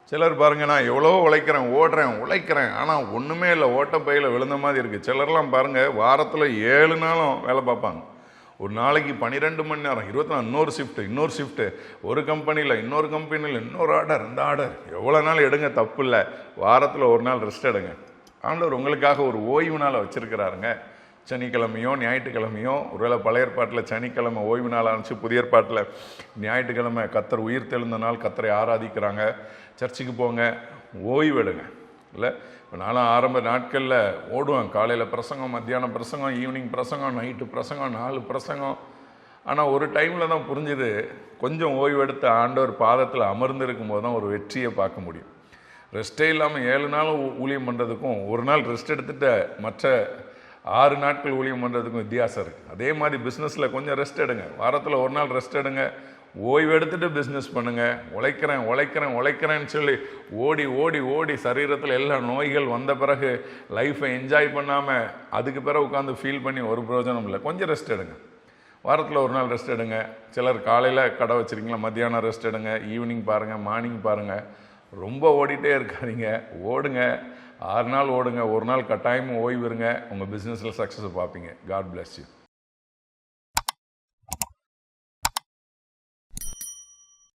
சிலர் பாருங்க, நான் எவ்வளோ உழைக்கிறேன், உழைக்கிறேன், ஆனால் ஒன்றுமே இல்லை, ஓட்டப்பையில் விழுந்த மாதிரி இருக்குது. சிலர்லாம் பாருங்கள், வாரத்தில் 7 நாளும் வேலை பார்ப்பாங்க. ஒரு நாளைக்கு 12 மணி நேரம், 24 இன்னொரு ஷிஃப்ட்டு, ஒரு கம்பெனியில் இன்னொரு கம்பெனியில் இன்னொரு ஆர்டர், இந்த ஆர்டர், எவ்வளோ நாள் எடுங்க, தப்பு இல்லை. வாரத்தில் ஒரு நாள் ரெஸ்ட் எடுங்க. ஆண்டவர் உங்களுக்காக ஒரு ஓய்வு நாளை வச்சுருக்கிறாருங்க. சனிக்கிழமையோ ஞாயிற்றுக்கிழமையோ, ஒருவேளை பழைய ஏற்பாட்டில் சனிக்கிழமை ஓய்வு நாள் ஆரம்பிச்சு, புதிய ஏற்பாட்டில் ஞாயிற்றுக்கிழமை கத்தர் உயிர் தெழுந்த நாள், கத்தரை ஆராதிக்கிறாங்க. சர்ச்சுக்கு போங்க, ஓய்வு எடுங்க. இல்லை, இப்போ நானும் ஆரம்ப நாட்களில் ஓடுவேன். காலையில் பிரசங்கம், மத்தியானம் பிரசங்கம், ஈவினிங் பிரசங்கம், நைட்டு பிரசங்கம், 4 பிரசங்கம். ஆனால் ஒரு டைமில் தான் புரிஞ்சுது, கொஞ்சம் ஓய்வு எடுத்து ஆண்டவர் பாதத்தில் அமர்ந்திருக்கும் போது தான் ஒரு வெற்றியை பார்க்க முடியும். ரெஸ்ட்டே இல்லாமல் 7 நாள் ஊழியம் பண்ணுறதுக்கும், ஒரு நாள் ரெஸ்ட் எடுத்துகிட்டு மற்ற 6 நாட்கள் ஊழியம் பண்ணுறதுக்கும் வித்தியாசம் இருக்குது. அதே மாதிரி பிஸ்னஸில் கொஞ்சம் ரெஸ்ட் எடுங்க. வாரத்தில் ஒரு நாள் ரெஸ்ட் எடுங்க. ஓய்வு எடுத்துகிட்டு பிஸ்னஸ் பண்ணுங்கள். உழைக்கிறேன்னு சொல்லி ஓடி ஓடி ஓடி சரீரத்தில் எல்லா நோய்கள் வந்த பிறகு லைஃப்பை என்ஜாய் பண்ணாமல் அதுக்கு பிறகு உட்காந்து ஃபீல் பண்ணி ஒரு பிரயோஜனம் இல்லை. கொஞ்சம் ரெஸ்ட் எடுங்க. வாரத்தில் ஒரு நாள் ரெஸ்ட் எடுங்க. சிலர் காலையில் கடை வச்சுருக்கீங்களா, மத்தியானம் ரெஸ்ட் எடுங்க. ஈவினிங் பாருங்கள், மார்னிங் பாருங்கள். ரொம்ப ஓடிட்டே இருக்காதீங்க, ஓடுங்க. 6 நாள் ஓடுங்க, ஒரு நாள் கட்டாயமும் ஓய்வு இருங்க. உங்கள் பிஸ்னஸில் சக்ஸஸ் பார்ப்பீங்க. God bless you.